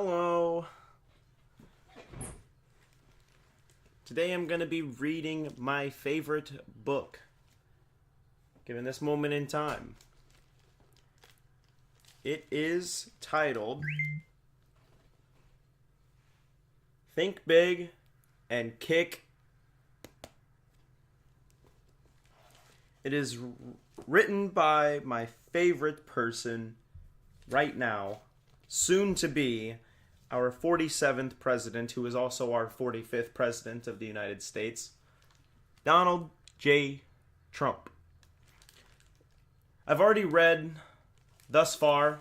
Hello. Today I'm going to be reading my favorite book, given this moment in time. It is titled Think Big and Kick. It is written by my favorite person right now, soon to be our 47th president, who is also our 45th president of the United States, Donald J. Trump. I've already read thus far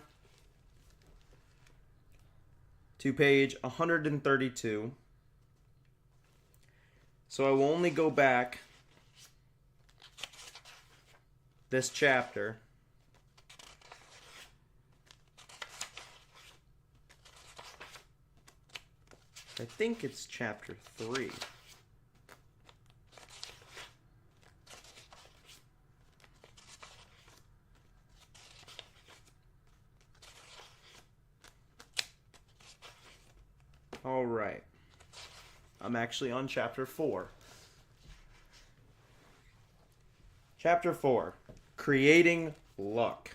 to page 132, so I will only go back this chapter. I think it's chapter 3. All right. I'm actually on chapter 4. Chapter 4, Creating Luck.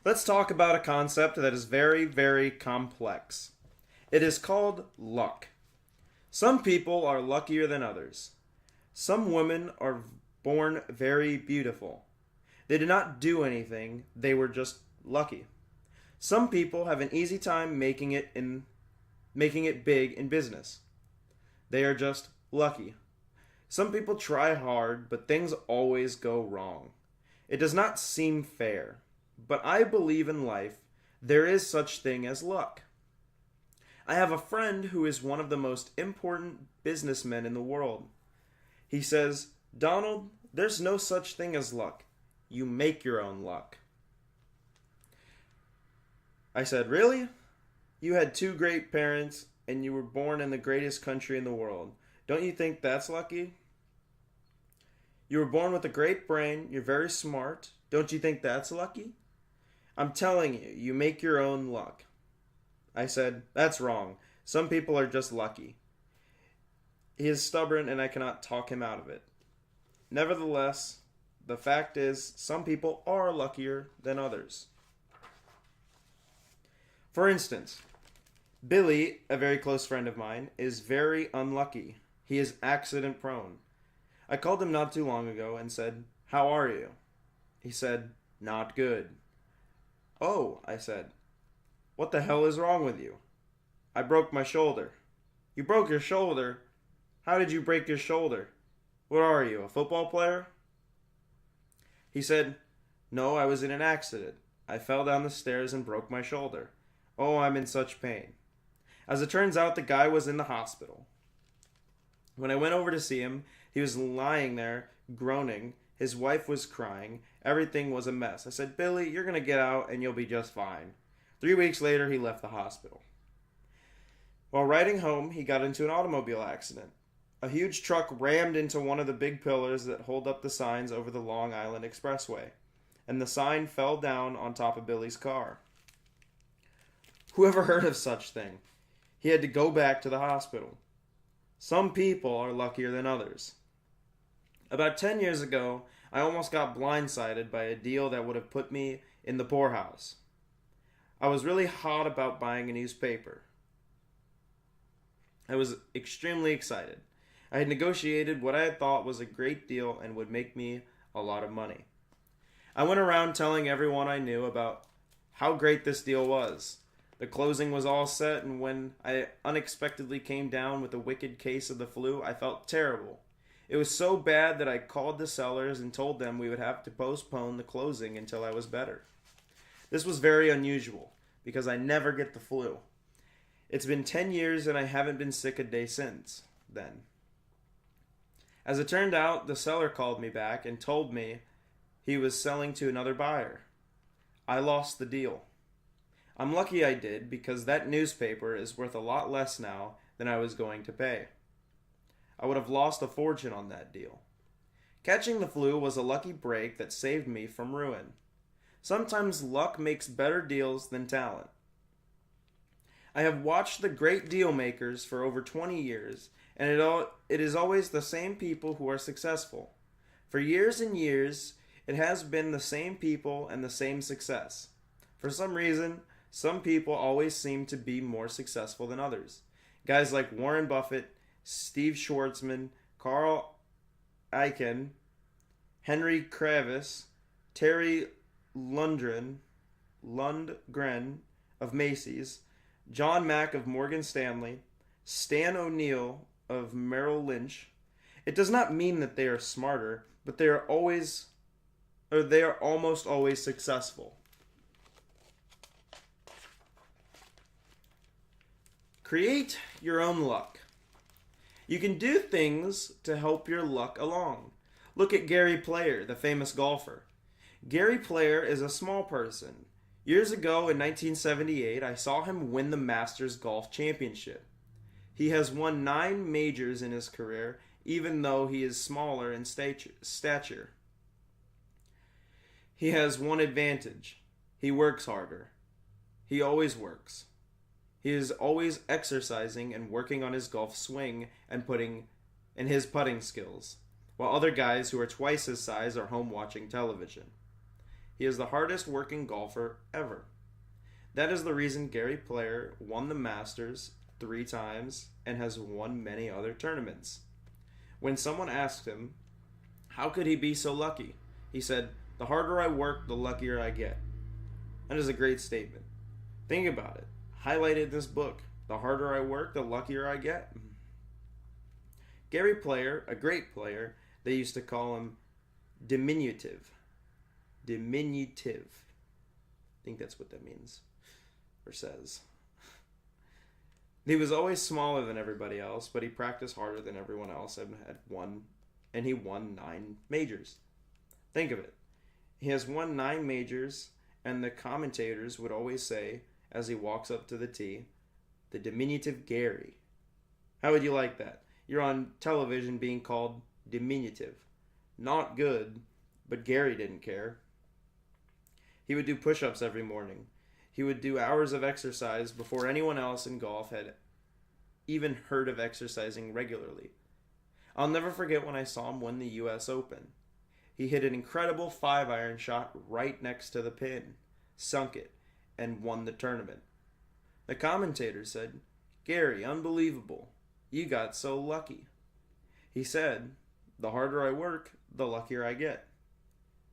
Let's talk about a concept that is very, very complex. It is called luck. Some people are luckier than others. Some women are born very beautiful. They did not do anything, they were just lucky. Some people have an easy time making it big in business. They are just lucky. Some people try hard, but things always go wrong. It does not seem fair. But I believe in life there is such thing as luck. I have a friend who is one of the most important businessmen in the world. He says, "Donald, there's no such thing as luck. You make your own luck." I said, "Really? You had two great parents and you were born in the greatest country in the world. Don't you think that's lucky? You were born with a great brain. You're very smart. Don't you think that's lucky? I'm telling you, you make your own luck." I said, "That's wrong. Some people are just lucky." He is stubborn and I cannot talk him out of it. Nevertheless, the fact is, some people are luckier than others. For instance, Billy, a very close friend of mine, is very unlucky. He is accident prone. I called him not too long ago and said, "How are you?" He said, "Not good." "Oh," I said, "what the hell is wrong with you?" "I broke my shoulder." "You broke your shoulder? How did you break your shoulder? What are you, a football player?" He said, "No, I was in an accident. I fell down the stairs and broke my shoulder. Oh, I'm in such pain." As it turns out, the guy was in the hospital. When I went over to see him, he was lying there, groaning. His wife was crying. Everything was a mess. I said, "Billy, you're going to get out and you'll be just fine." 3 weeks later, he left the hospital. While riding home, he got into an automobile accident. A huge truck rammed into one of the big pillars that hold up the signs over the Long Island Expressway, and the sign fell down on top of Billy's car. Whoever heard of such thing? He had to go back to the hospital. Some people are luckier than others. About 10 years ago, I almost got blindsided by a deal that would have put me in the poorhouse. I was really hot about buying a newspaper. I was extremely excited. I had negotiated what I had thought was a great deal and would make me a lot of money. I went around telling everyone I knew about how great this deal was. The closing was all set, and when I unexpectedly came down with a wicked case of the flu, I felt terrible. It was so bad that I called the sellers and told them we would have to postpone the closing until I was better. This was very unusual, because I never get the flu. It's been 10 years and I haven't been sick a day since then. As it turned out, the seller called me back and told me he was selling to another buyer. I lost the deal. I'm lucky I did, because that newspaper is worth a lot less now than I was going to pay. I would have lost a fortune on that deal. Catching the flu was a lucky break that saved me from ruin. Sometimes luck makes better deals than talent. I have watched the great deal makers for over 20 years, and it is always the same people who are successful. For years and years, it has been the same people and the same success. For some reason, some people always seem to be more successful than others. Guys like Warren Buffett, Steve Schwartzman, Carl Icahn, Henry Kravis, Terry Lundgren of Macy's, John Mack of Morgan Stanley, Stan O'Neill of Merrill Lynch. It does not mean that they are smarter, but they are almost always successful. Create your own luck. You can do things to help your luck along. Look at Gary Player, the famous golfer. Gary Player is a small person. Years ago in 1978, I saw him win the Masters Golf Championship. He has won 9 majors in his career, even though he is smaller in stature. He has one advantage. He works harder. He always works. He is always exercising and working on his golf swing and his putting skills, while other guys who are twice his size are home watching television. He is the hardest working golfer ever. That is the reason Gary Player won the Masters 3 times and has won many other tournaments. When someone asked him, how could he be so lucky? He said, the harder I work, the luckier I get. That is a great statement. Think about it. Highlighted this book. The harder I work, the luckier I get. Gary Player, a great player, they used to call him diminutive. Diminutive. I think that's what that means. Or says. He was always smaller than everybody else, but he practiced harder than everyone else and he won 9 majors. Think of it. He has won 9 majors, and the commentators would always say, as he walks up to the tee, the diminutive Gary. How would you like that? You're on television being called diminutive. Not good, but Gary didn't care. He would do push-ups every morning. He would do hours of exercise before anyone else in golf had even heard of exercising regularly. I'll never forget when I saw him win the US Open. He hit an incredible 5-iron shot right next to the pin, sunk it, and won the tournament. The commentator said, Gary, unbelievable. You got so lucky. He said, the harder I work, the luckier I get.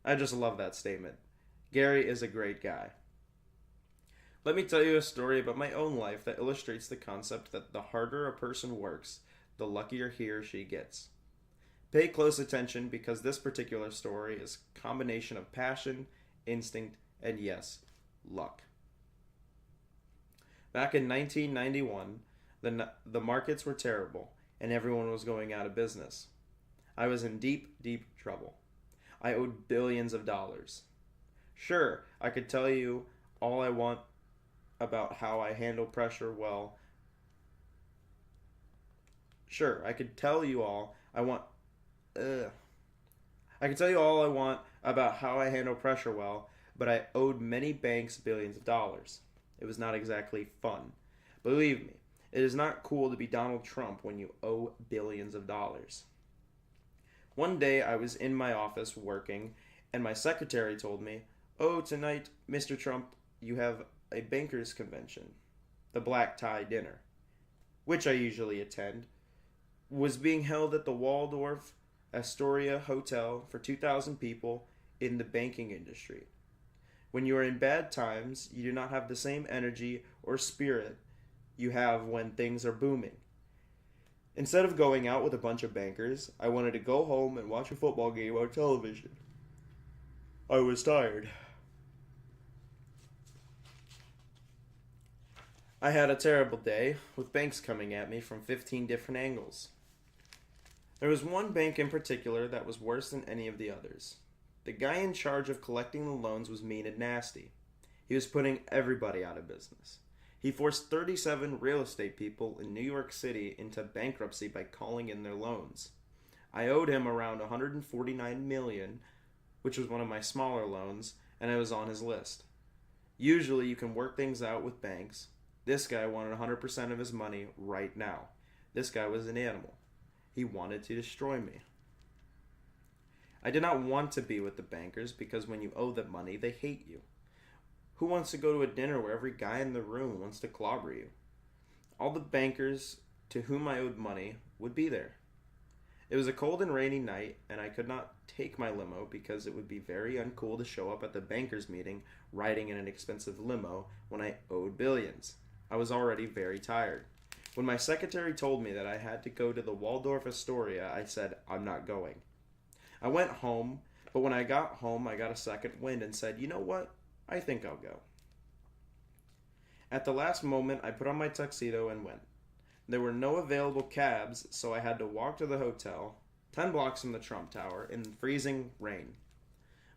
I just love that statement. Gary is a great guy. Let me tell you a story about my own life that illustrates the concept that the harder a person works, the luckier he or she gets. Pay close attention because this particular story is a combination of passion, instinct, and yes, luck. Back in 1991, the markets were terrible and everyone was going out of business. I was in deep, deep trouble. I owed billions of dollars. Sure, I could tell you all I want about how I handle pressure well. Sure, I could tell you all I want I can tell you all I want about how I handle pressure well, but I owed many banks billions of dollars. It was not exactly fun. Believe me, it is not cool to be Donald Trump when you owe billions of dollars. One day I was in my office working, and my secretary told me, "Oh, tonight, Mr. Trump, you have a bankers convention, the black tie dinner," which I usually attend, was being held at the Waldorf Astoria Hotel for 2,000 people in the banking industry. When you are in bad times, you do not have the same energy or spirit you have when things are booming. Instead of going out with a bunch of bankers, I wanted to go home and watch a football game on television. I was tired. I had a terrible day, with banks coming at me from 15 different angles. There was one bank in particular that was worse than any of the others. The guy in charge of collecting the loans was mean and nasty. He was putting everybody out of business. He forced 37 real estate people in New York City into bankruptcy by calling in their loans. I owed him around $149 million, which was one of my smaller loans, and I was on his list. Usually, you can work things out with banks. This guy wanted 100% of his money right now. This guy was an animal. He wanted to destroy me. I did not want to be with the bankers because when you owe them money, they hate you. Who wants to go to a dinner where every guy in the room wants to clobber you? All the bankers to whom I owed money would be there. It was a cold and rainy night, and I could not take my limo because it would be very uncool to show up at the bankers' meeting riding in an expensive limo when I owed billions. I was already very tired. When my secretary told me that I had to go to the Waldorf Astoria, I said, I'm not going. I went home, but when I got home, I got a second wind and said, you know what? I think I'll go. At the last moment, I put on my tuxedo and went. There were no available cabs, so I had to walk to the hotel, 10 blocks from the Trump Tower, in freezing rain.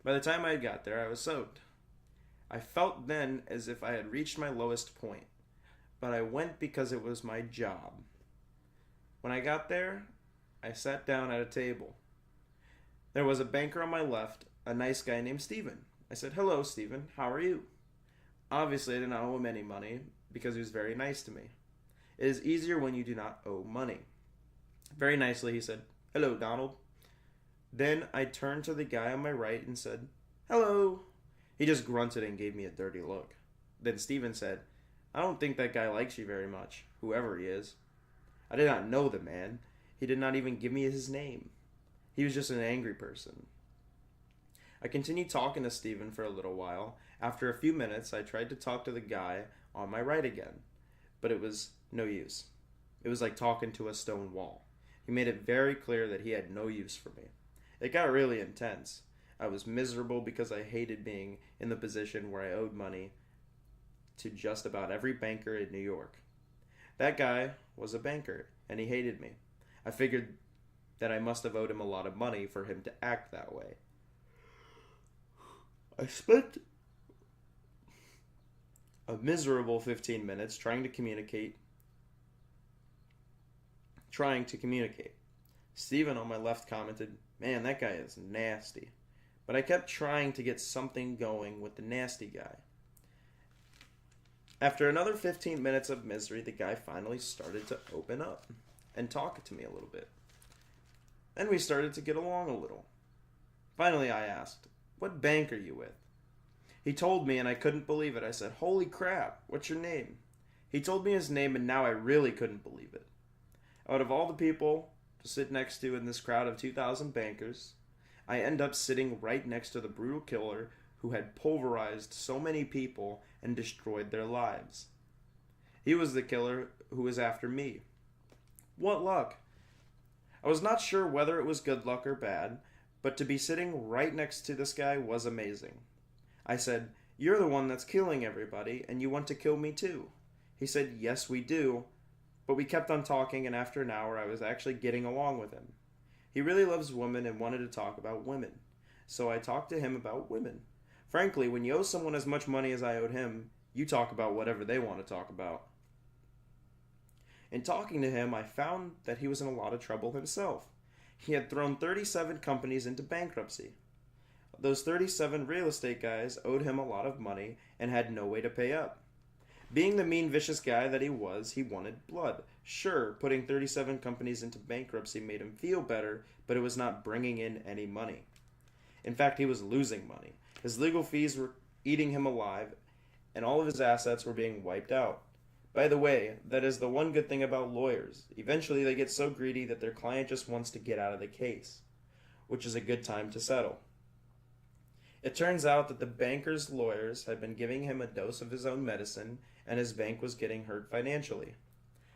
By the time I got there, I was soaked. I felt then as if I had reached my lowest point, but I went because it was my job. When I got there, I sat down at a table. There was a banker on my left, a nice guy named Stephen. I said, hello, Stephen, how are you? Obviously, I did not owe him any money because he was very nice to me. It is easier when you do not owe money. Very nicely, he said, hello, Donald. Then I turned to the guy on my right and said, hello. He just grunted and gave me a dirty look. Then Stephen said, I don't think that guy likes you very much, whoever he is. I did not know the man. He did not even give me his name. He was just an angry person. I continued talking to Stephen for a little while. After a few minutes, I tried to talk to the guy on my right again, but it was no use. It was like talking to a stone wall. He made it very clear that he had no use for me. It got really intense. I was miserable because I hated being in the position where I owed money to just about every banker in New York. That guy was a banker, and he hated me. I figured that I must have owed him a lot of money for him to act that way. I spent a miserable 15 minutes trying to communicate. Stephen on my left commented, man, that guy is nasty. But I kept trying to get something going with the nasty guy. After another 15 minutes of misery, the guy finally started to open up and talk to me a little bit. Then we started to get along a little. Finally, I asked, what bank are you with? He told me and I couldn't believe it. I said, holy crap, what's your name? He told me his name and now I really couldn't believe it. Out of all the people to sit next to in this crowd of 2,000 bankers, I end up sitting right next to the brutal killer who had pulverized so many people and destroyed their lives. He was the killer who was after me. What luck! I was not sure whether it was good luck or bad, but to be sitting right next to this guy was amazing. I said, you're the one that's killing everybody, and you want to kill me too. He said, yes, we do, but we kept on talking, and after an hour I was actually getting along with him. He really loves women and wanted to talk about women, so I talked to him about women. Frankly, when you owe someone as much money as I owed him, you talk about whatever they want to talk about. In talking to him, I found that he was in a lot of trouble himself. He had thrown 37 companies into bankruptcy. Those 37 real estate guys owed him a lot of money and had no way to pay up. Being the mean, vicious guy that he was, he wanted blood. Sure, putting 37 companies into bankruptcy made him feel better, but it was not bringing in any money. In fact, he was losing money. His legal fees were eating him alive, and all of his assets were being wiped out. By the way, that is the one good thing about lawyers. Eventually they get so greedy that their client just wants to get out of the case, which is a good time to settle. It turns out that the banker's lawyers had been giving him a dose of his own medicine, and his bank was getting hurt financially.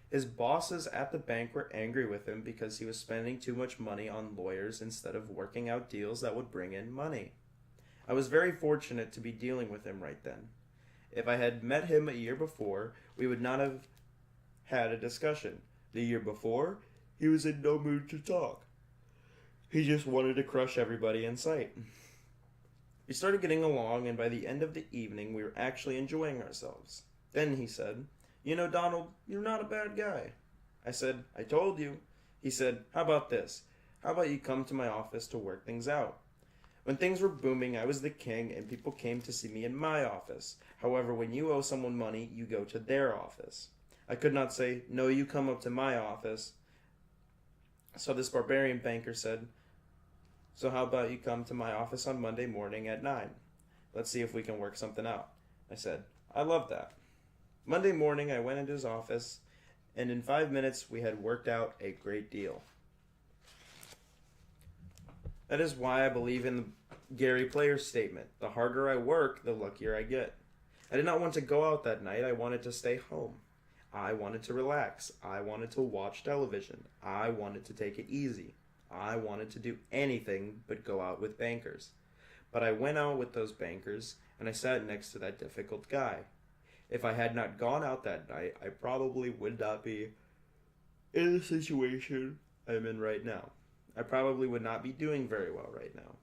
His bosses at the bank were angry with him because he was spending too much money on lawyers instead of working out deals that would bring in money. I was very fortunate to be dealing with him right then. If I had met him a year before, we would not have had a discussion. The year before, he was in no mood to talk. He just wanted to crush everybody in sight. We started getting along, and by the end of the evening, we were actually enjoying ourselves. Then he said, you know, Donald, you're not a bad guy. I said, I told you. He said, how about this? How about you come to my office to work things out? When things were booming, I was the king and people came to see me in my office. However, when you owe someone money, you go to their office. I could not say, "No, you come up to my office." So this barbarian banker said, "So how about you come to my office on Monday morning at 9? Let's see if we can work something out." I said, "I love that." Monday morning, I went into his office, and in 5 minutes, we had worked out a great deal. That is why I believe in the Gary Player statement: the harder I work, the luckier I get. I did not want to go out that night. I wanted to stay home. I wanted to relax. I wanted to watch television. I wanted to take it easy. I wanted to do anything but go out with bankers. But I went out with those bankers, and I sat next to that difficult guy. If I had not gone out that night, I probably would not be in the situation I'm in right now. I probably would not be doing very well right now.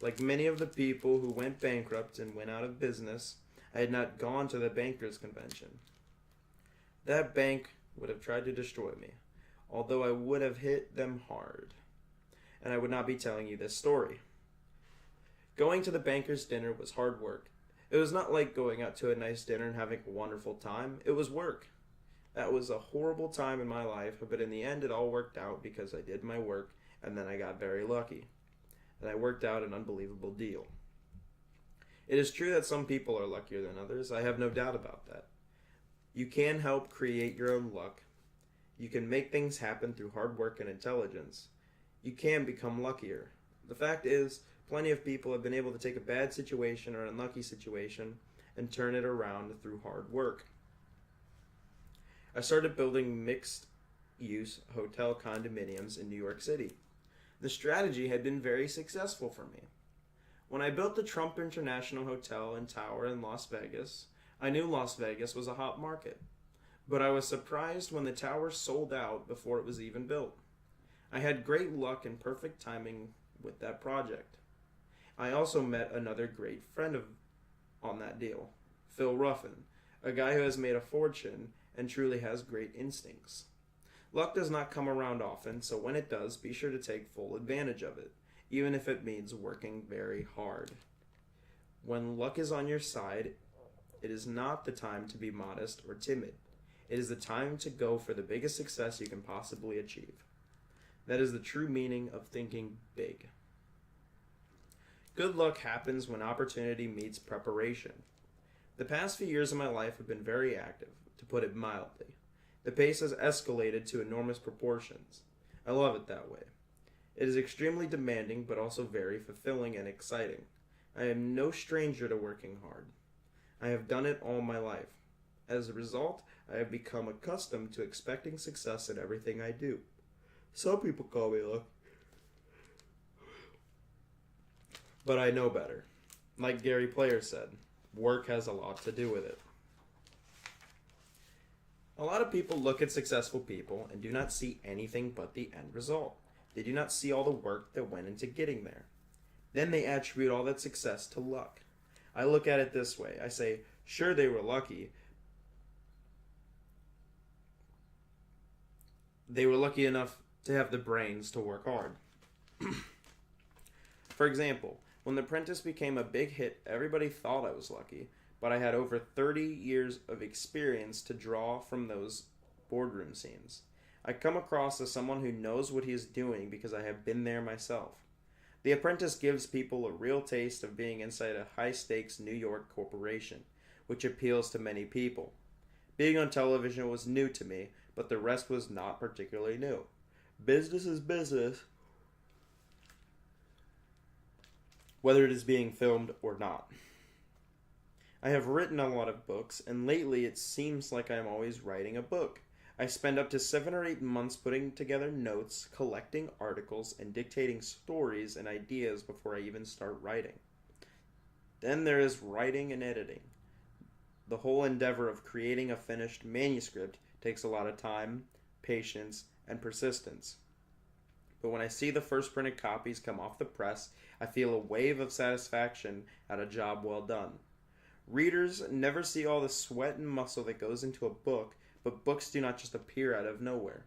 Like many of the people who went bankrupt and went out of business, I had not gone to the bankers' convention. That bank would have tried to destroy me, although I would have hit them hard. And I would not be telling you this story. Going to the banker's dinner was hard work. It was not like going out to a nice dinner and having a wonderful time. It was work. That was a horrible time in my life, but in the end it all worked out because I did my work and then I got very lucky. And I worked out an unbelievable deal. It is true that some people are luckier than others. I have no doubt about that. You can help create your own luck. You can make things happen through hard work and intelligence. You can become luckier. The fact is, plenty of people have been able to take a bad situation or an unlucky situation and turn it around through hard work. I started building mixed-use hotel condominiums in New York City. The strategy had been very successful for me. When I built the Trump International Hotel and Tower in Las Vegas, I knew Las Vegas was a hot market, but I was surprised when the tower sold out before it was even built. I had great luck and perfect timing with that project. I also met another great friend on that deal, Phil Ruffin, a guy who has made a fortune and truly has great instincts. Luck does not come around often, so when it does, be sure to take full advantage of it, even if it means working very hard. When luck is on your side, it is not the time to be modest or timid. It is the time to go for the biggest success you can possibly achieve. That is the true meaning of thinking big. Good luck happens when opportunity meets preparation. The past few years of my life have been very active, to put it mildly. The pace has escalated to enormous proportions. I love it that way. It is extremely demanding, but also very fulfilling and exciting. I am no stranger to working hard. I have done it all my life. As a result, I have become accustomed to expecting success in everything I do. Some people call me lucky, but I know better. Like Gary Player said, work has a lot to do with it. A lot of people look at successful people and do not see anything but the end result. They do not see all the work that went into getting there. Then they attribute all that success to luck. I look at it this way. I say, sure, they were lucky. They were lucky enough to have the brains to work hard. For example, when The Apprentice became a big hit, everybody thought I was lucky, but I had over 30 years of experience to draw from those boardroom scenes. I come across as someone who knows what he is doing because I have been there myself. The Apprentice gives people a real taste of being inside a high-stakes New York corporation, which appeals to many people. Being on television was new to me, but the rest was not particularly new. Business is business, whether it is being filmed or not. I have written a lot of books, and lately it seems like I am always writing a book. I spend up to 7 or 8 months putting together notes, collecting articles, and dictating stories and ideas before I even start writing. Then there is writing and editing. The whole endeavor of creating a finished manuscript takes a lot of time, patience, and persistence. But when I see the first printed copies come off the press, I feel a wave of satisfaction at a job well done. Readers never see all the sweat and muscle that goes into a book, but books do not just appear out of nowhere.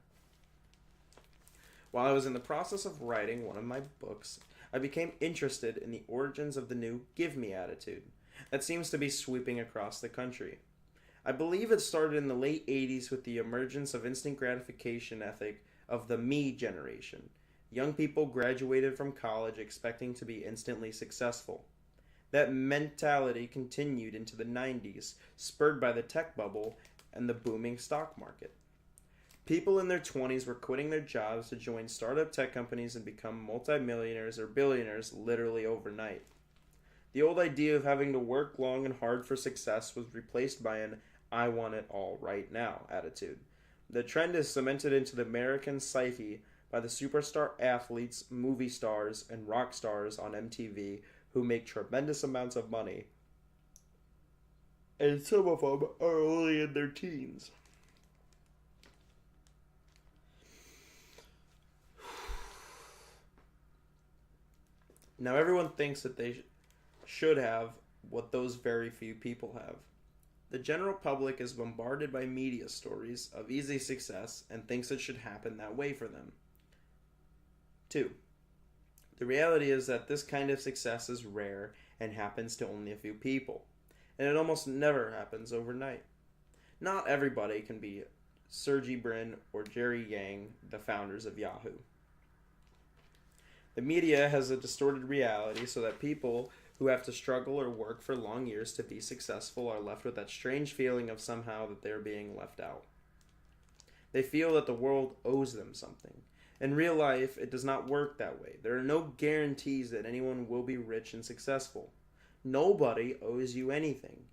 While I was in the process of writing one of my books, I became interested in the origins of the new give me attitude that seems to be sweeping across the country. I believe it started in the late 80s with the emergence of instant gratification ethic of the me generation. Young people graduated from college expecting to be instantly successful. That mentality continued into the 90s, spurred by the tech bubble and the booming stock market. People in their 20s were quitting their jobs to join startup tech companies and become multimillionaires or billionaires literally overnight. The old idea of having to work long and hard for success was replaced by an I want it all right now attitude. The trend is cemented into the American psyche by the superstar athletes, movie stars, and rock stars on MTV who make tremendous amounts of money, and some of them are only in their teens. Now, everyone thinks that they should have what those very few people have. The general public is bombarded by media stories of easy success and thinks it should happen that way for them. 2. The reality is that this kind of success is rare and happens to only a few people, and it almost never happens overnight. Not everybody can be Sergey Brin or Jerry Yang, the founders of Yahoo. The media has a distorted reality so that people who have to struggle or work for long years to be successful are left with that strange feeling of somehow that they're being left out. They feel that the world owes them something. In real life, it does not work that way. There are no guarantees that anyone will be rich and successful. Nobody owes you anything.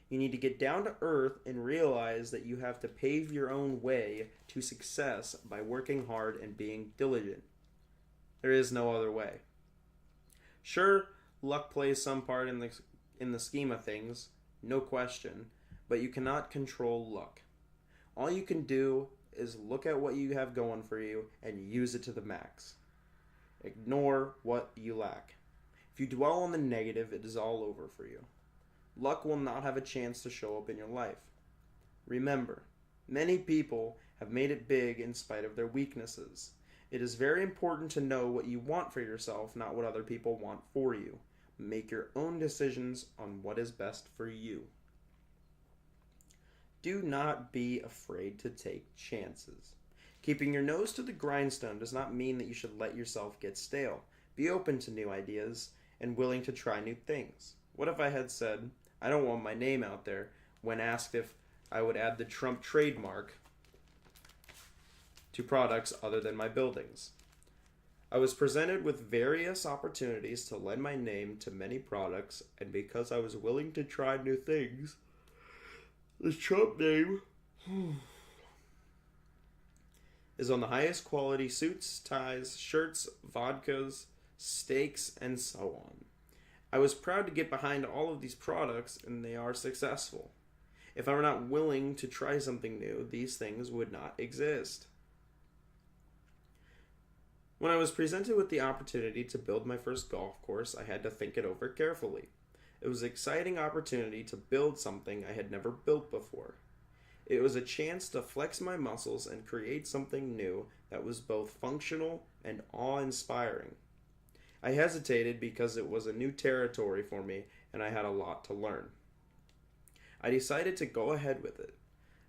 You need to get down to earth and realize that you have to pave your own way to success by working hard and being diligent. There is no other way. Sure, luck plays some part in the scheme of things, no question, but you cannot control luck. All you can do is look at what you have going for you and use it to the max. Ignore what you lack. If you dwell on the negative, it is all over for you. Luck will not have a chance to show up in your life. Remember, many people have made it big in spite of their weaknesses. It is very important to know what you want for yourself, not what other people want for you. Make your own decisions on what is best for you. Do not be afraid to take chances. Keeping your nose to the grindstone does not mean that you should let yourself get stale. Be open to new ideas and willing to try new things. What if I had said, I don't want my name out there, when asked if I would add the Trump trademark to products other than my buildings? I was presented with various opportunities to lend my name to many products, and because I was willing to try new things, the Trump name is on the highest quality suits, ties, shirts, vodkas, steaks, and so on. I was proud to get behind all of these products, and they are successful. If I were not willing to try something new, these things would not exist. When I was presented with the opportunity to build my first golf course, I had to think it over carefully. It was an exciting opportunity to build something I had never built before. It was a chance to flex my muscles and create something new that was both functional and awe-inspiring. I hesitated because it was a new territory for me and I had a lot to learn. I decided to go ahead with it.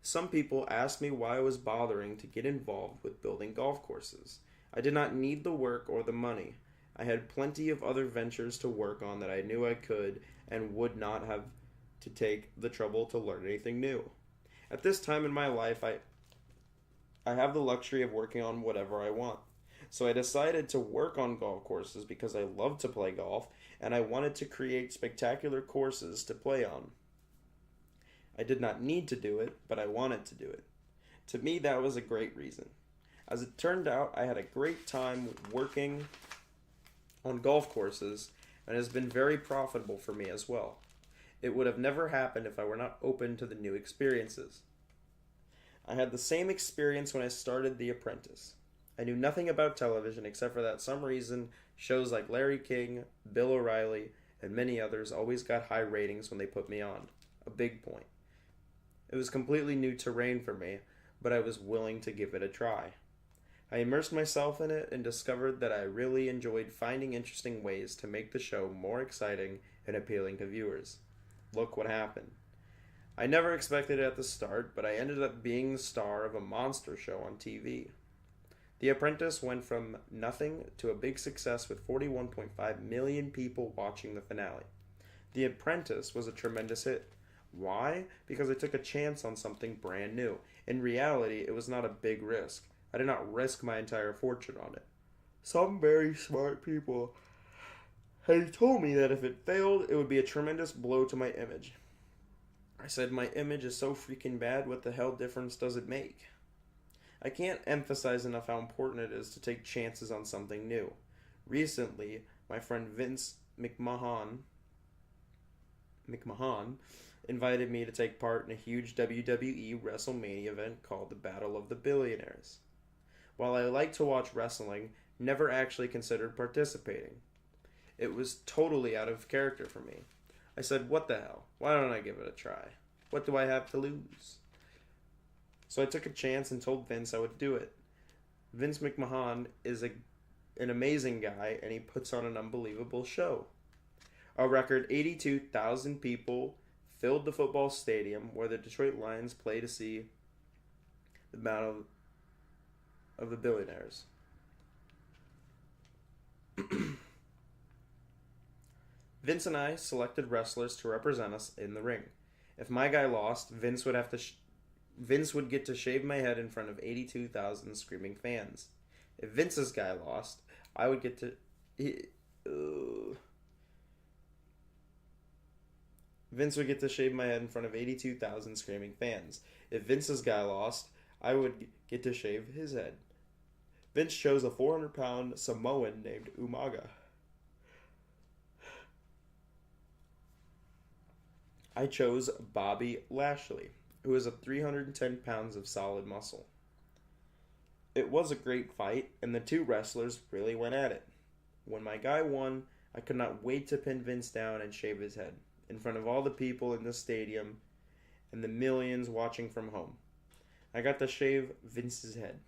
Some people asked me why I was bothering to get involved with building golf courses. I did not need the work or the money. I had plenty of other ventures to work on that I knew I could and would not have to take the trouble to learn anything new. At this time in my life, I have the luxury of working on whatever I want. So I decided to work on golf courses because I love to play golf and I wanted to create spectacular courses to play on. I did not need to do it, but I wanted to do it. To me, that was a great reason. As it turned out, I had a great time working on golf courses, and it has been very profitable for me as well. It would have never happened if I were not open to the new experiences. I had the same experience when I started The Apprentice. I knew nothing about television except for that some reason shows like Larry King, Bill O'Reilly, and many others always got high ratings when they put me on. A big point. It was completely new terrain for me, but I was willing to give it a try. I immersed myself in it and discovered that I really enjoyed finding interesting ways to make the show more exciting and appealing to viewers. Look what happened. I never expected it at the start, but I ended up being the star of a monster show on TV. The Apprentice went from nothing to a big success with 41.5 million people watching the finale. The Apprentice was a tremendous hit. Why? Because I took a chance on something brand new. In reality, it was not a big risk. I did not risk my entire fortune on it. Some very smart people had told me that if it failed, it would be a tremendous blow to my image. I said, my image is so freaking bad, what the hell difference does it make? I can't emphasize enough how important it is to take chances on something new. Recently, my friend Vince McMahon invited me to take part in a huge WWE WrestleMania event called the Battle of the Billionaires. While I like to watch wrestling, never actually considered participating. It was totally out of character for me. I said, what the hell? Why don't I give it a try? What do I have to lose? So I took a chance and told Vince I would do it. Vince McMahon is an amazing guy, and he puts on an unbelievable show. A record 82,000 people filled the football stadium where the Detroit Lions play to see the Battle of the Billionaires. Vince and I selected wrestlers to represent us in the ring. If my guy lost, Vince would get to shave my head in front of 82,000 screaming fans. If Vince's guy lost, I would get to Vince would get to shave my head in front of 82,000 screaming fans. If Vince's guy lost, I would get to shave his head. Vince chose a 400-pound Samoan named Umaga. I chose Bobby Lashley, who is 310 pounds of solid muscle. It was a great fight, and the two wrestlers really went at it. When my guy won, I could not wait to pin Vince down and shave his head, in front of all the people in the stadium and the millions watching from home. I got to shave Vince's head.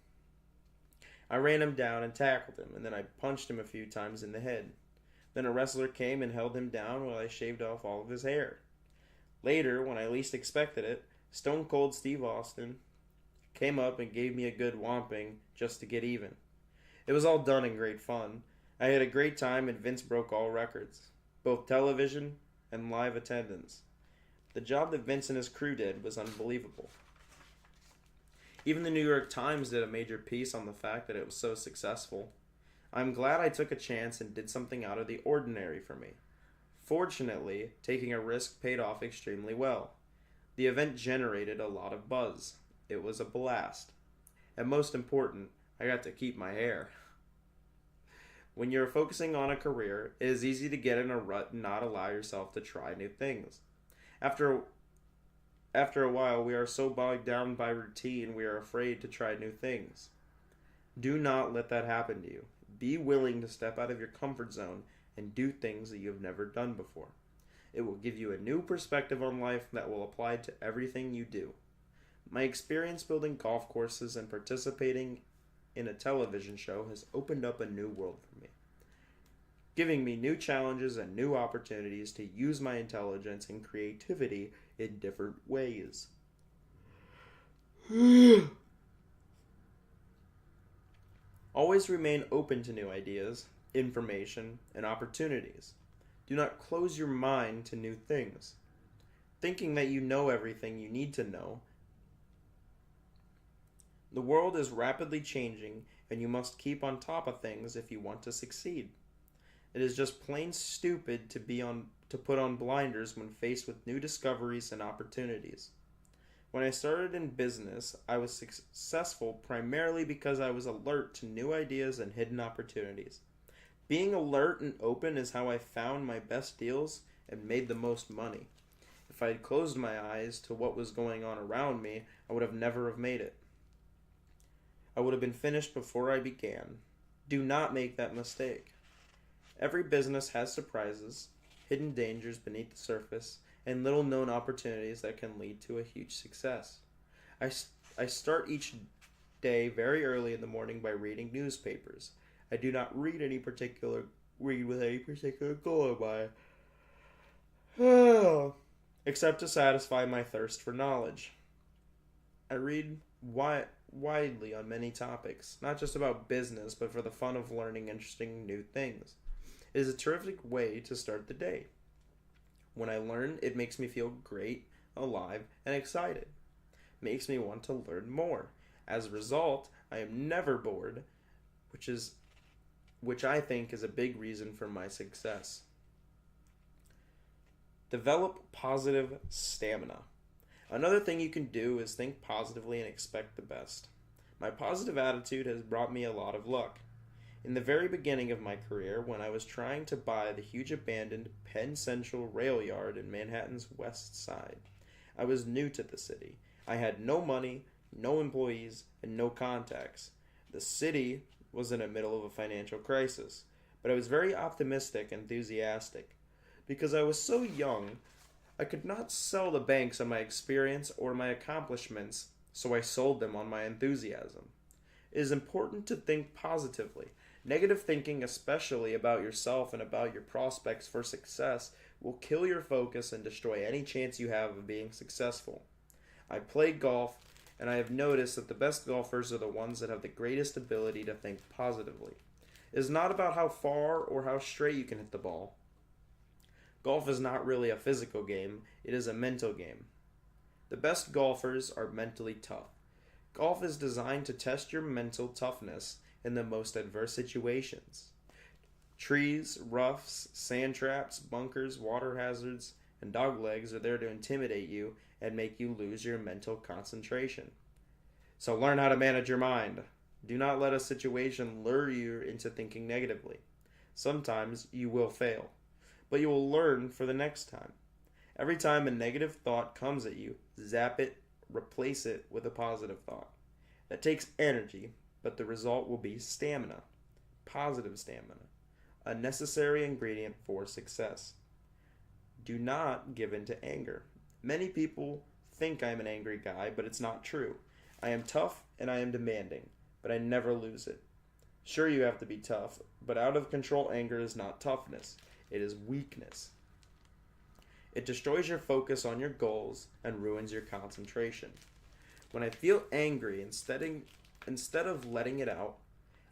I ran him down and tackled him, and then I punched him a few times in the head. Then a wrestler came and held him down while I shaved off all of his hair. Later, when I least expected it, Stone Cold Steve Austin came up and gave me a good whomping just to get even. It was all done in great fun. I had a great time and Vince broke all records, both television and live attendance. The job that Vince and his crew did was unbelievable. Even the New York Times did a major piece on the fact that it was so successful. I'm glad I took a chance and did something out of the ordinary for me. Fortunately, taking a risk paid off extremely well. The event generated a lot of buzz. It was a blast. And most important, I got to keep my hair. When you're focusing on a career, it is easy to get in a rut and not allow yourself to try new things. After a while, we are so bogged down by routine, we are afraid to try new things. Do not let that happen to you. Be willing to step out of your comfort zone and do things that you have never done before. It will give you a new perspective on life that will apply to everything you do. My experience building golf courses and participating in a television show has opened up a new world for me, giving me new challenges and new opportunities to use my intelligence and creativity in different ways. Always remain open to new ideas, information, and opportunities. Do not close your mind to new things, thinking that you know everything you need to know. The world is rapidly changing, and you must keep on top of things if you want to succeed. It is just plain stupid to put on blinders when faced with new discoveries and opportunities. When I started in business, I was successful primarily because I was alert to new ideas and hidden opportunities. Being alert and open is how I found my best deals and made the most money. If I had closed my eyes to what was going on around me, I would have never have made it. I would have been finished before I began. Do not make that mistake. Every business has surprises, hidden dangers beneath the surface, and little known opportunities that can lead to a huge success. I start each day very early in the morning by reading newspapers. I do not read with any particular goal in mind, except to satisfy my thirst for knowledge. I read widely on many topics, not just about business, but for the fun of learning interesting new things. It is a terrific way to start the day. When I learn, it makes me feel great, alive, and excited. It makes me want to learn more. As a result, I am never bored, which is which I think is a big reason for my success. Develop positive stamina. Another thing you can do is think positively and expect the best. My positive attitude has brought me a lot of luck. In the very beginning of my career, when I was trying to buy the huge abandoned Penn Central rail yard in Manhattan's West Side, I was new to the city. I had no money, no employees, and no contacts. The city was in the middle of a financial crisis, but I was very optimistic and enthusiastic. Because I was so young, I could not sell the banks on my experience or my accomplishments, so I sold them on my enthusiasm. It is important to think positively. Negative thinking, especially about yourself and about your prospects for success, will kill your focus and destroy any chance you have of being successful. I play golf, and I have noticed that the best golfers are the ones that have the greatest ability to think positively. It is not about how far or how straight you can hit the ball. Golf is not really a physical game, it is a mental game. The best golfers are mentally tough. Golf is designed to test your mental toughness in the most adverse situations. Trees, roughs, sand traps, bunkers, water hazards, and dog legs are there to intimidate you and make you lose your mental concentration. So learn how to manage your mind. Do not let a situation lure you into thinking negatively. Sometimes you will fail, but you will learn for the next time. Every time a negative thought comes at you, zap it, replace it with a positive thought. That takes energy, but the result will be stamina, positive stamina, a necessary ingredient for success. Do not give in to anger. Many people think I am an angry guy, but it's not true. I am tough and I am demanding, but I never lose it. Sure, you have to be tough, but out of control anger is not toughness, it is weakness. It destroys your focus on your goals and ruins your concentration. When I feel angry, instead of letting it out,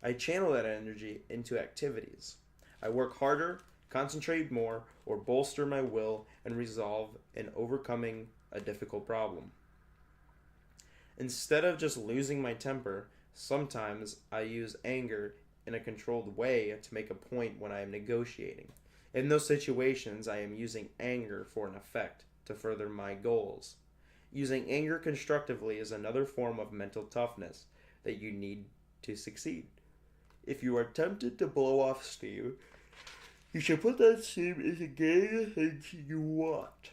I channel that energy into activities. I work harder, concentrate more, or bolster my will and resolve in overcoming a difficult problem. Instead of just losing my temper, sometimes I use anger in a controlled way to make a point when I am negotiating. In those situations, I am using anger for an effect to further my goals. Using anger constructively is another form of mental toughness that you need to succeed. If you are tempted to blow off steam, you should put that steam into getting the things you want.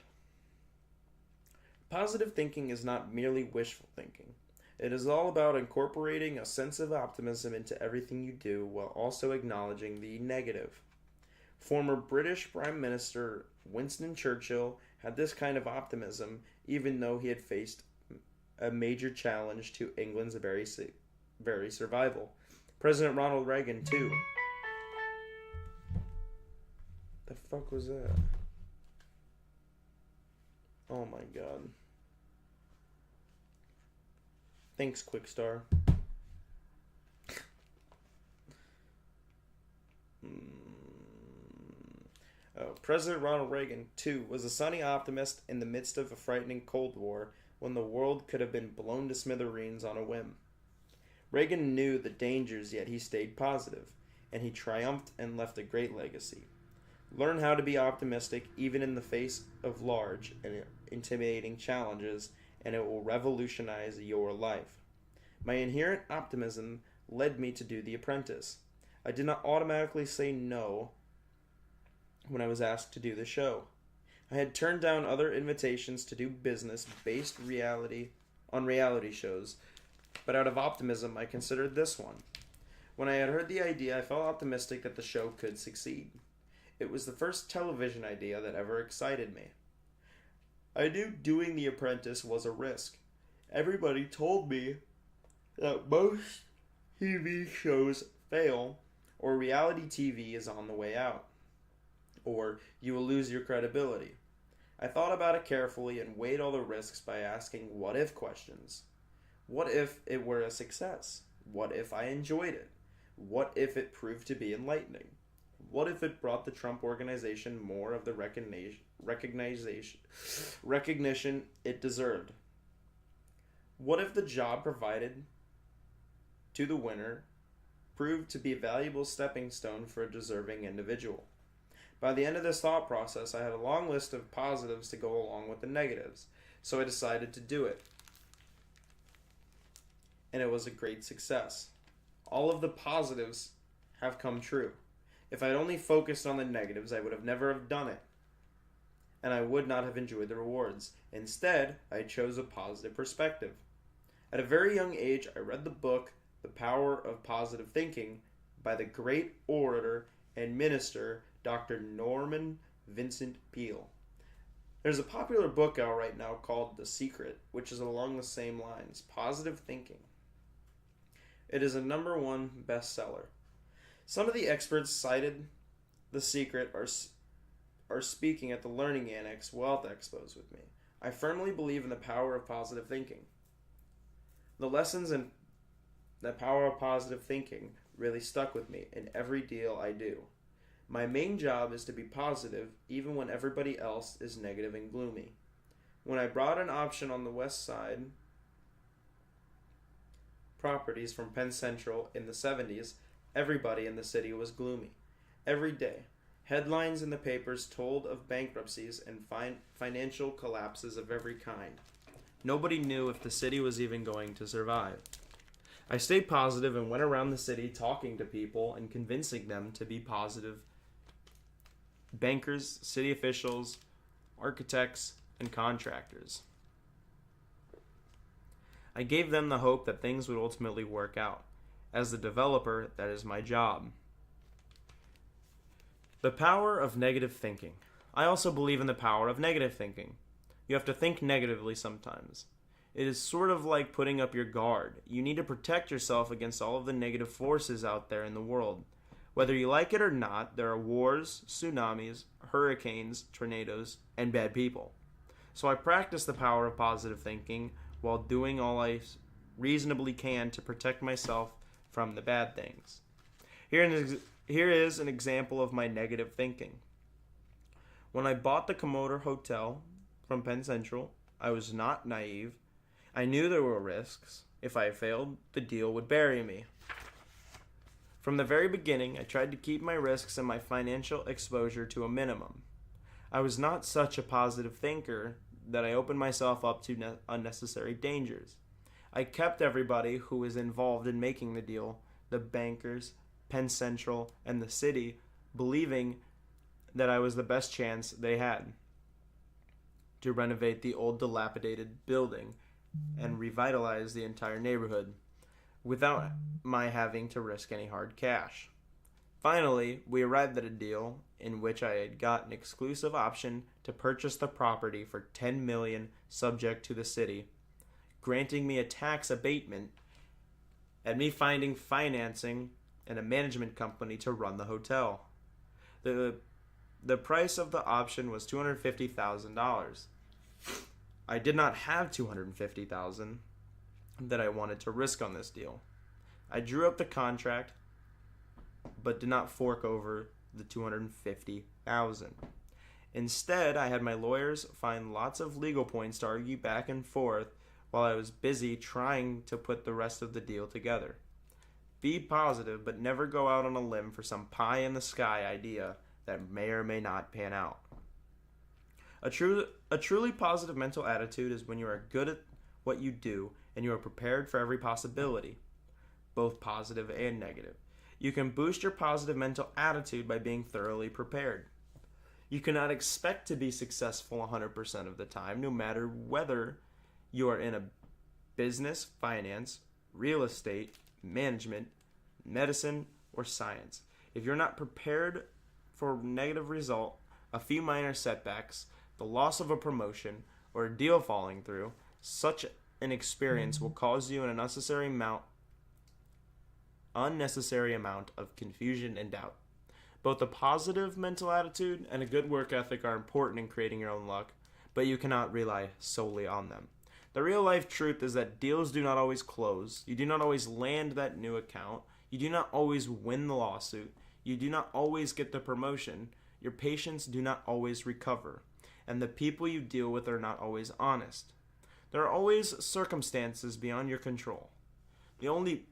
Positive thinking is not merely wishful thinking. It is all about incorporating a sense of optimism into everything you do while also acknowledging the negative. Former British Prime Minister Winston Churchill had this kind of optimism even though he had faced a major challenge to England's very survival. President Ronald Reagan, too. The fuck was that? Oh my god. Thanks, Quickstar. President Ronald Reagan, too, was a sunny optimist in the midst of a frightening Cold War when the world could have been blown to smithereens on a whim. Reagan knew the dangers, yet he stayed positive, and he triumphed and left a great legacy. Learn how to be optimistic even in the face of large and intimidating challenges, and it will revolutionize your life. My inherent optimism led me to do The Apprentice. I did not automatically say no when I was asked to do the show. I had turned down other invitations to do business based on reality shows, but out of optimism I considered this one. When I had heard the idea, I felt optimistic that the show could succeed. It was the first television idea that ever excited me. I knew doing The Apprentice was a risk. Everybody told me that most TV shows fail, or reality TV is on the way out, or you will lose your credibility. I thought about it carefully and weighed all the risks by asking what if questions. What if it were a success? What if I enjoyed it? What if it proved to be enlightening? What if it brought the Trump organization more of the recognition it deserved? What if the job provided to the winner proved to be a valuable stepping stone for a deserving individual? By the end of this thought process, I had a long list of positives to go along with the negatives, so I decided to do it. And it was a great success. All of the positives have come true. If I'd only focused on the negatives, I would have never have done it, and I would not have enjoyed the rewards. Instead, I chose a positive perspective. At a very young age, I read the book The Power of Positive Thinking by the great orator and minister Dr. Norman Vincent Peale. There's a popular book out right now called The Secret, which is along the same lines, positive thinking. It is a #1 bestseller. Some of the experts cited The Secret are speaking at the Learning Annex Wealth Expos with me. I firmly believe in the power of positive thinking. The lessons in the power of positive thinking really stuck with me in every deal I do. My main job is to be positive even when everybody else is negative and gloomy. When I brought an option on the west side properties from Penn Central in the 70s, everybody in the city was gloomy. Every day, headlines in the papers told of bankruptcies and financial collapses of every kind. Nobody knew if the city was even going to survive. I stayed positive and went around the city talking to people and convincing them to be positive. Bankers, city officials, architects, and contractors. I gave them the hope that things would ultimately work out. As the developer, that is my job. The power of negative thinking. I also believe in the power of negative thinking. You have to think negatively sometimes. It is sort of like putting up your guard. You need to protect yourself against all of the negative forces out there in the world. Whether you like it or not, there are wars, tsunamis, hurricanes, tornadoes, and bad people. So I practice the power of positive thinking while doing all I reasonably can to protect myself from the bad things. Here is an example of my negative thinking. When I bought the Komodo Hotel from Penn Central, I was not naive. I knew there were risks. If I failed, the deal would bury me. From the very beginning, I tried to keep my risks and my financial exposure to a minimum. I was not such a positive thinker that I opened myself up to unnecessary dangers. I kept everybody who was involved in making the deal, the bankers, Penn Central, and the city, believing that I was the best chance they had to renovate the old dilapidated building and revitalize the entire neighborhood without my having to risk any hard cash. Finally, we arrived at a deal in which I had got an exclusive option to purchase the property for $10 million subject to the city, granting me a tax abatement and me finding financing and a management company to run the hotel. The price of the option was $250,000. I did not have $250,000 that I wanted to risk on this deal. I drew up the contract but did not fork over the $250,000. Instead, I had my lawyers find lots of legal points to argue back and forth while I was busy trying to put the rest of the deal together. Be positive, but never go out on a limb for some pie-in-the-sky idea that may or may not pan out. A truly positive mental attitude is when you are good at what you do and you are prepared for every possibility, both positive and negative. You can boost your positive mental attitude by being thoroughly prepared. You cannot expect to be successful 100% of the time, no matter whether you are in a business, finance, real estate, management, medicine, or science. If you're not prepared for a negative result, a few minor setbacks, the loss of a promotion, or a deal falling through, such an experience will cause you an unnecessary amount of confusion and doubt. Both a positive mental attitude and a good work ethic are important in creating your own luck, but you cannot rely solely on them. The real life truth is that deals do not always close. You do not always land that new account. You do not always win the lawsuit. You do not always get the promotion. Your patients do not always recover. And the people you deal with are not always honest. There are always circumstances beyond your control. The only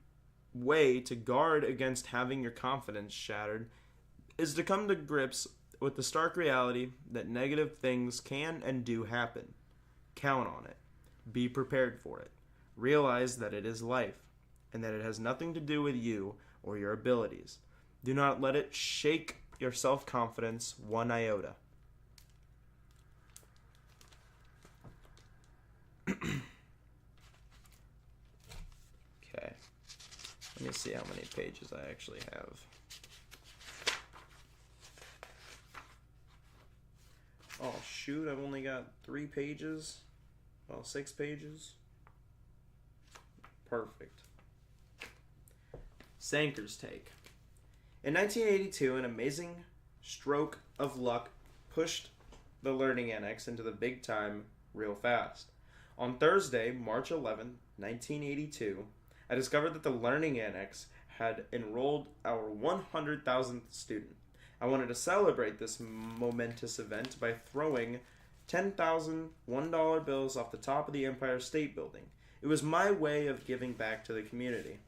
way to guard against having your confidence shattered is to come to grips with the stark reality that negative things can and do happen. Count on it. Be prepared for it. Realize that it is life, and that it has nothing to do with you or your abilities. Do not let it shake your self-confidence one iota. Okay. Let me see how many pages I actually have. Oh, shoot, I've only got 3 pages. Well, 6 pages. Perfect. Sanker's take. In 1982, an amazing stroke of luck pushed the Learning Annex into the big time real fast. On Thursday, March 11, 1982, I discovered that the Learning Annex had enrolled our 100,000th student. I wanted to celebrate this momentous event by throwing 10,000 $1 bills off the top of the Empire State Building. It was my way of giving back to the community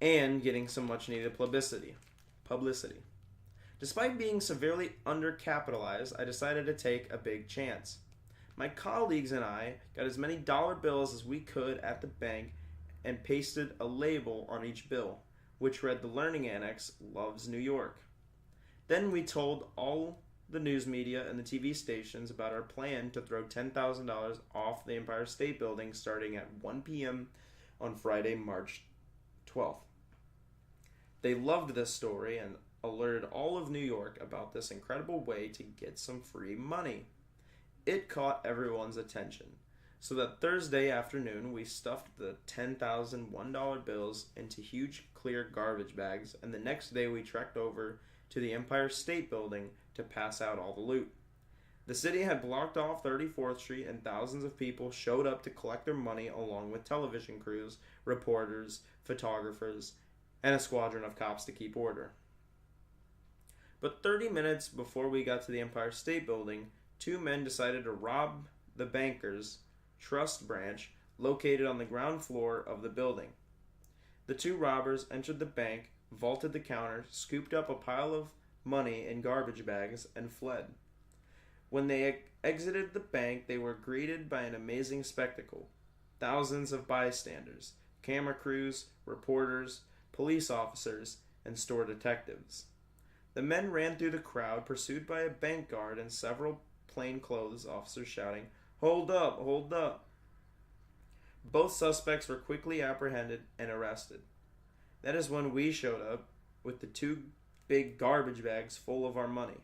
and getting some much needed publicity. Despite being severely undercapitalized, I decided to take a big chance. My colleagues and I got as many dollar bills as we could at the bank and pasted a label on each bill, which read "The Learning Annex loves New York." Then we told all the news media and the TV stations about our plan to throw $10,000 off the Empire State Building starting at 1 p.m. on Friday, March 12th. They loved this story and alerted all of New York about this incredible way to get some free money. It caught everyone's attention, so that Thursday afternoon we stuffed the 10,000 $1 bills into huge clear garbage bags, and the next day we trekked over to the Empire State Building to pass out all the loot. The city had blocked off 34th Street, and thousands of people showed up to collect their money along with television crews, reporters, photographers, and a squadron of cops to keep order. But 30 minutes before we got to the Empire State Building, 2 men decided to rob the banker's trust branch located on the ground floor of the building. The 2 robbers entered the bank, vaulted the counter, scooped up a pile of money in garbage bags, and fled. When they exited the bank, they were greeted by an amazing spectacle. Thousands of bystanders, camera crews, reporters, police officers, and store detectives. The men ran through the crowd, pursued by a bank guard and several plainclothes officers shouting, "Hold up, hold up." Both suspects were quickly apprehended and arrested. That is when we showed up with the 2 big garbage bags full of our money.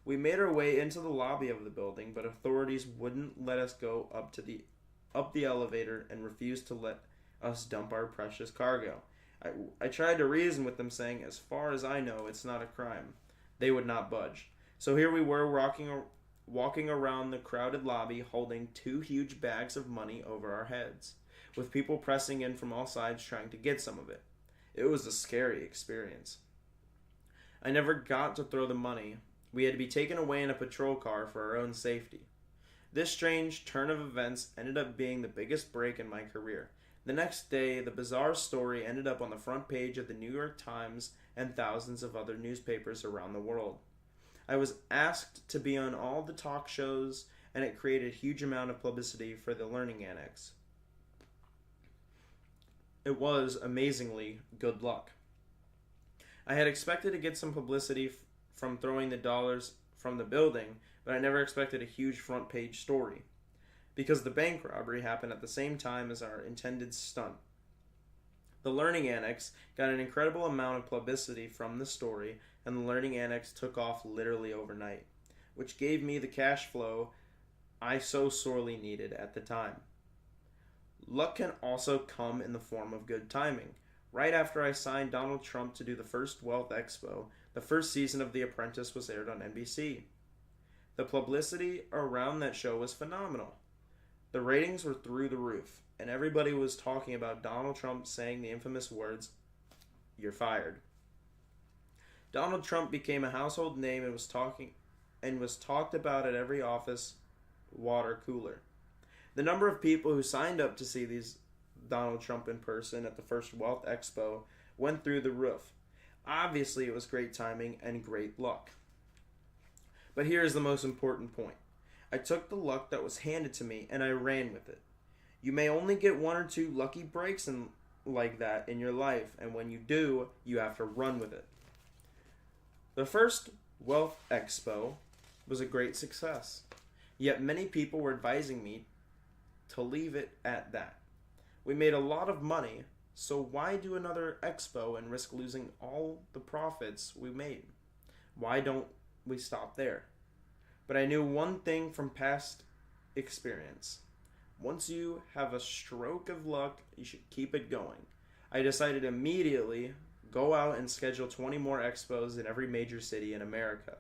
We made our way into the lobby of the building, but authorities wouldn't let us go up the elevator and refused to let us dump our precious cargo. I tried to reason with them, saying, "As far as I know, it's not a crime." They would not budge. So here we were walking around the crowded lobby holding 2 huge bags of money over our heads, with people pressing in from all sides trying to get some of it. It was a scary experience. I never got to throw the money. We had to be taken away in a patrol car for our own safety. This strange turn of events ended up being the biggest break in my career. The next day, the bizarre story ended up on the front page of the New York Times and thousands of other newspapers around the world. I was asked to be on all the talk shows, and it created a huge amount of publicity for the Learning Annex. It was amazingly good luck. I had expected to get some publicity from throwing the dollars from the building, but I never expected a huge front page story, because the bank robbery happened at the same time as our intended stunt. The Learning Annex got an incredible amount of publicity from the story, and the Learning Annex took off literally overnight, which gave me the cash flow I so sorely needed at the time. Luck can also come in the form of good timing. Right after I signed Donald Trump to do the first Wealth Expo, the first season of The Apprentice was aired on NBC. The publicity around that show was phenomenal. The ratings were through the roof, and everybody was talking about Donald Trump saying the infamous words, "You're fired." Donald Trump became a household name and was talked about at every office water cooler. The number of people who signed up to see these Donald Trump in person at the first Wealth Expo went through the roof. Obviously, it was great timing and great luck. But here is the most important point. I took the luck that was handed to me and I ran with it. You may only get one or two lucky breaks like that in your life, and when you do, you have to run with it. The first Wealth Expo was a great success, yet many people were advising me to leave it at that. We made a lot of money, so why do another expo and risk losing all the profits we made? Why don't we stop there? But I knew one thing from past experience. Once you have a stroke of luck, you should keep it going. I decided immediately go out and schedule 20 more expos in every major city in America.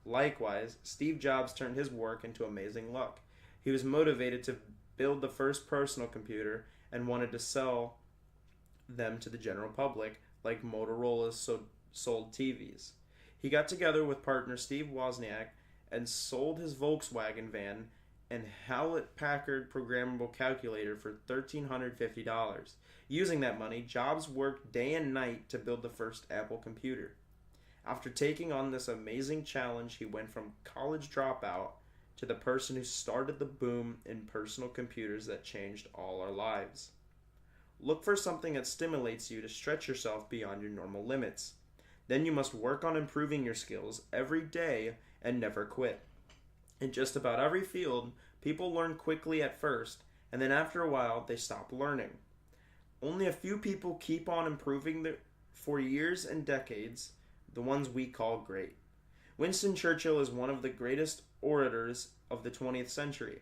Likewise, Steve Jobs turned his work into amazing luck. He was motivated to build the first personal computer and wanted to sell them to the general public like Motorola's sold TVs. He got together with partner Steve Wozniak and sold his Volkswagen van and Hewlett Packard programmable calculator for $1,350. Using that money, Jobs worked day and night to build the first Apple computer. After taking on this amazing challenge, he went from college dropout to the person who started the boom in personal computers that changed all our lives. Look for something that stimulates you to stretch yourself beyond your normal limits. Then you must work on improving your skills every day and never quit. In just about every field, people learn quickly at first, and then after a while, they stop learning. Only a few people keep on improving for years and decades, the ones we call great. Winston Churchill is one of the greatest orators of the 20th century.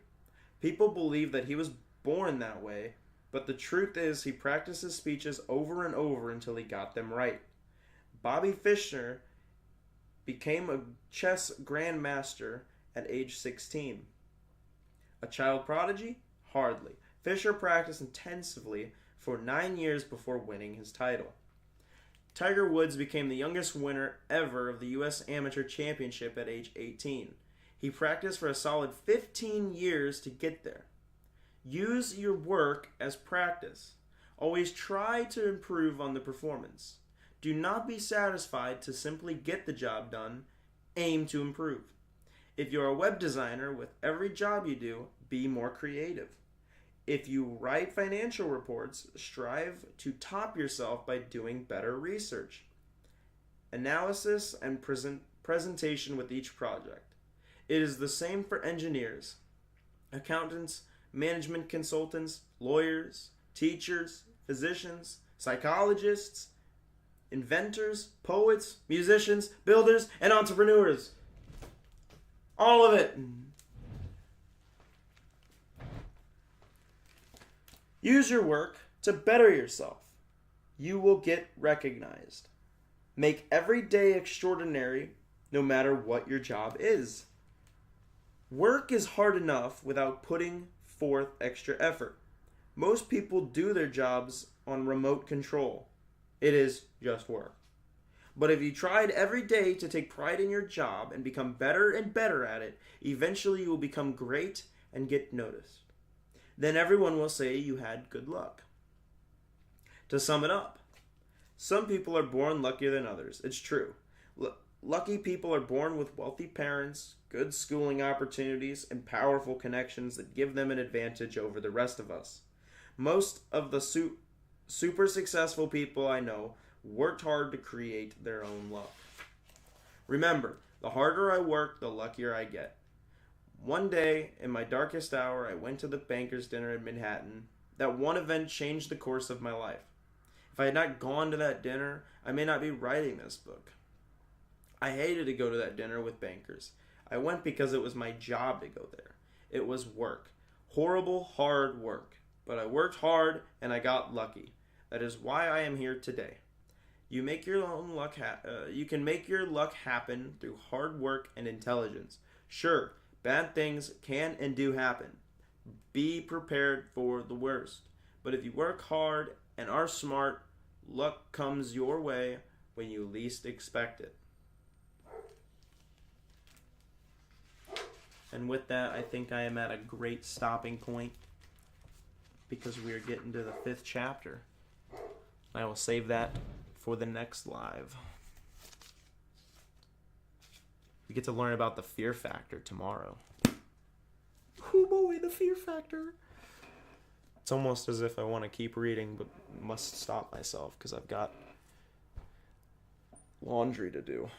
People believe that he was born that way, but the truth is he practiced his speeches over and over until he got them right. Bobby Fischer became a chess grandmaster at age 16. A child prodigy? Hardly. Fischer practiced intensively for 9 years before winning his title. Tiger Woods became the youngest winner ever of the U.S. Amateur Championship at age 18. He practiced for a solid 15 years to get there. Use your work as practice. Always try to improve on the performance. Do not be satisfied to simply get the job done. Aim to improve. If you're a web designer, with every job you do, be more creative. If you write financial reports, strive to top yourself by doing better research, analysis, and presentation with each project. It is the same for engineers, accountants, management consultants, lawyers, teachers, physicians, psychologists, inventors, poets, musicians, builders, and entrepreneurs. All of it. Use your work to better yourself. You will get recognized. Make every day extraordinary, no matter what your job is. Work is hard enough without putting forth extra effort. Most people do their jobs on remote control. It is just work. But if you tried every day to take pride in your job and become better and better at it, eventually you will become great and get noticed. Then everyone will say you had good luck. To sum it up, some people are born luckier than others. It's true. Lucky people are born with wealthy parents, good schooling opportunities, and powerful connections that give them an advantage over the rest of us. Most of the super successful people I know worked hard to create their own luck. Remember, the harder I work, the luckier I get. One day, in my darkest hour, I went to the banker's dinner in Manhattan. That one event changed the course of my life. If I had not gone to that dinner, I may not be writing this book. I hated to go to that dinner with bankers. I went because it was my job to go there. It was work. Horrible, hard work. but I worked hard and I got lucky. That is why I am here today. You can make your luck happen through hard work and intelligence. Sure, bad things can and do happen. Be prepared for the worst. But if you work hard and are smart, luck comes your way when you least expect it. And with that, I think I am at a great stopping point because we are getting to the 5th chapter. I will save that for the next live. We get to learn about the fear factor tomorrow. Oh boy, the fear factor. It's almost as if I want to keep reading, but must stop myself because I've got laundry to do.